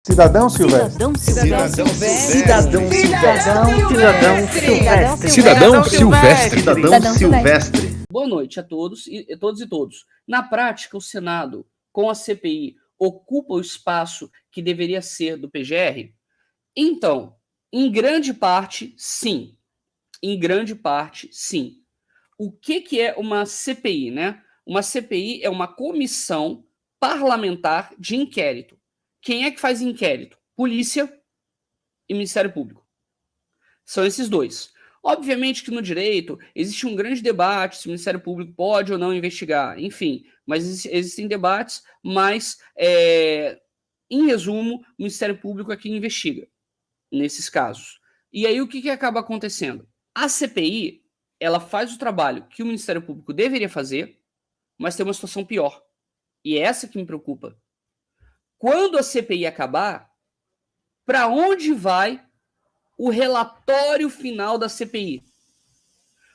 Cidadão Silvestre. Cidadão Silvestre. Boa noite a todos e todos. Na prática, o Senado, com a CPI, ocupa o espaço que deveria ser do PGR? Então, em grande parte, sim. Em grande parte, sim. O que é uma CPI, né? Uma CPI é uma comissão parlamentar de inquérito. Quem é que faz inquérito? Polícia e Ministério Público. São esses dois. Obviamente que no direito existe um grande debate se o Ministério Público pode ou não investigar, enfim, mas existem debates, mas, em resumo, o Ministério Público é quem investiga nesses casos. E aí o que acaba acontecendo? A CPI, ela faz o trabalho que o Ministério Público deveria fazer, mas tem uma situação pior. E é essa que me preocupa. Quando a CPI acabar, para onde vai o relatório final da CPI?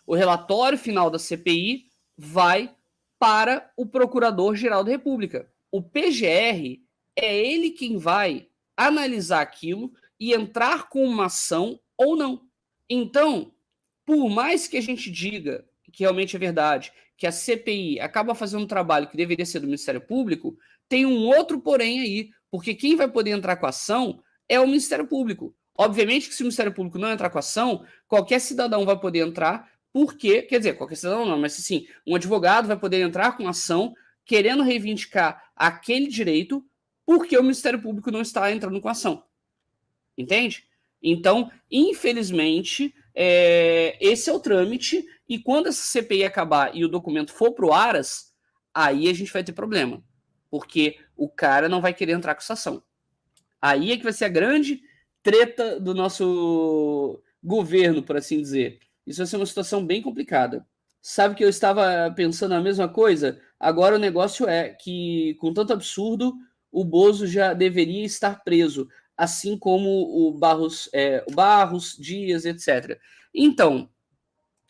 O relatório final da CPI vai para o Procurador-Geral da República. O PGR é ele quem vai analisar aquilo e entrar com uma ação ou não. Então, por mais que a gente diga que realmente é verdade, que a CPI acaba fazendo um trabalho que deveria ser do Ministério Público, tem um outro porém aí, porque quem vai poder entrar com a ação é o Ministério Público. Obviamente que se o Ministério Público não entrar com a ação, qualquer cidadão vai poder entrar, porque, quer dizer, qualquer cidadão não, mas sim, um advogado vai poder entrar com a ação querendo reivindicar aquele direito, porque o Ministério Público não está entrando com a ação. Entende? Então, infelizmente, esse é o trâmite, e quando essa CPI acabar e o documento for pro Aras, aí a gente vai ter problema, porque o cara não vai querer entrar com essa ação. Aí é que vai ser a grande treta do nosso governo, por assim dizer. Isso vai ser uma situação bem complicada. Sabe que eu estava pensando a mesma coisa? Agora o negócio é que, com tanto absurdo, o Bozo já deveria estar preso, assim como o Barros, Dias, etc. Então,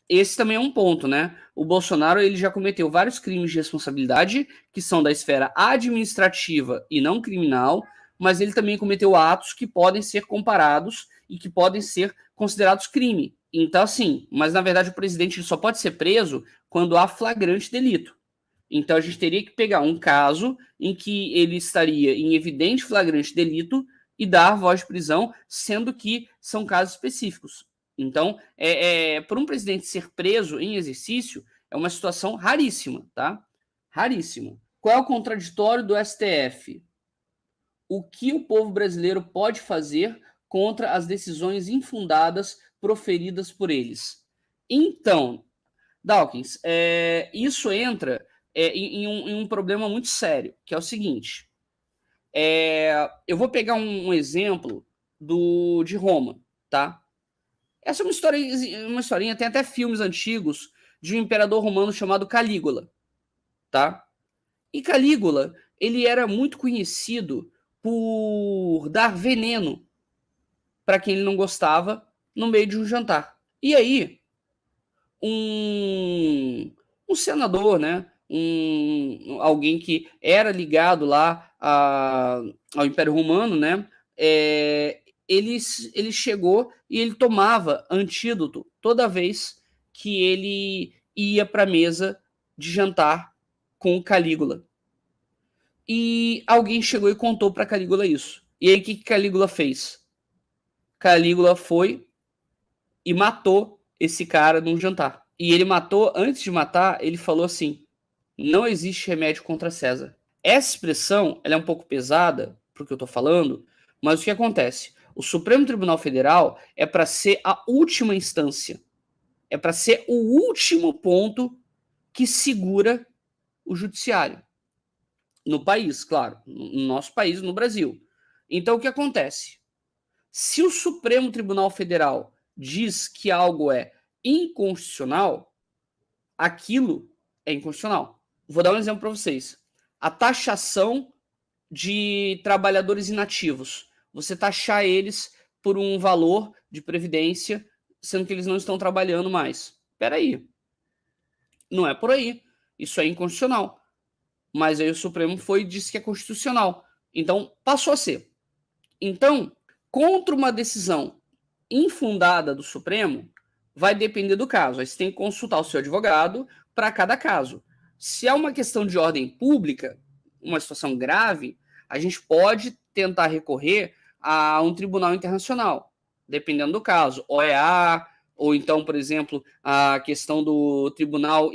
esse também é um ponto, né? O Bolsonaro ele já cometeu vários crimes de responsabilidade, que são da esfera administrativa e não criminal, mas ele também cometeu atos que podem ser comparados e que podem ser considerados crime. Então, assim, mas na verdade o presidente ele só pode ser preso quando há flagrante delito. Então a gente teria que pegar um caso em que ele estaria em evidente flagrante delito e dar voz de prisão, sendo que são casos específicos. Então, por um presidente ser preso em exercício, é uma situação raríssima, tá? Raríssima. Qual é o contraditório do STF? O que o povo brasileiro pode fazer contra as decisões infundadas proferidas por eles? Então, Dawkins, isso entra em um problema muito sério, que é o seguinte. Eu vou pegar um exemplo de Roma, tá? Essa é uma historinha, tem até filmes antigos de um imperador romano chamado Calígula, tá? E Calígula, ele era muito conhecido por dar veneno para quem ele não gostava no meio de um jantar. E aí, um senador, né? Alguém que era ligado lá ao Império Romano, né? Ele chegou e ele tomava antídoto toda vez que ele ia para a mesa de jantar com o Calígula. E alguém chegou e contou para Calígula isso. E aí o que Calígula fez? Calígula foi e matou esse cara num jantar. E ele matou, antes de matar, ele falou assim: não existe remédio contra César. Essa expressão ela é um pouco pesada pro que eu tô falando, mas o que acontece? O Supremo Tribunal Federal é para ser a última instância. É para ser o último ponto que segura o judiciário. No país, claro. No nosso país, no Brasil. Então, o que acontece? Se o Supremo Tribunal Federal diz que algo é inconstitucional, aquilo é inconstitucional. Vou dar um exemplo para vocês. A taxação de trabalhadores inativos. Você taxar eles por um valor de previdência, sendo que eles não estão trabalhando mais. Espera aí. Não é por aí. Isso é inconstitucional. Mas aí o Supremo foi e disse que é constitucional. Então, passou a ser. Então, contra uma decisão infundada do Supremo, vai depender do caso. Aí você tem que consultar o seu advogado para cada caso. Se é uma questão de ordem pública, uma situação grave, a gente pode tentar recorrer a um tribunal internacional, dependendo do caso, OEA, ou então, por exemplo, a questão do Tribunal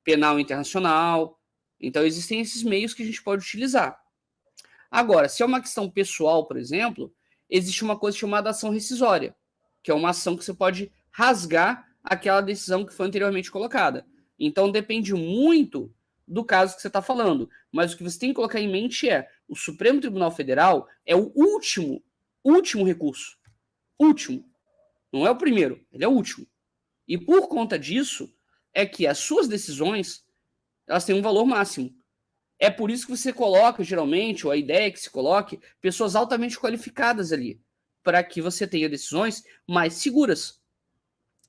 Penal Internacional. Então, existem esses meios que a gente pode utilizar. Agora, se é uma questão pessoal, por exemplo, existe uma coisa chamada ação rescisória, que é uma ação que você pode rasgar aquela decisão que foi anteriormente colocada. Então, depende muito do caso que você está falando. Mas o que você tem que colocar em mente é o Supremo Tribunal Federal é o último recurso. Último. Não é o primeiro, ele é o último. E por conta disso, é que as suas decisões elas têm um valor máximo. É por isso que você coloca, geralmente, ou a ideia é que se coloque, pessoas altamente qualificadas ali, para que você tenha decisões mais seguras.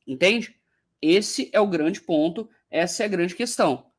Entende? Esse é o grande ponto, essa é a grande questão.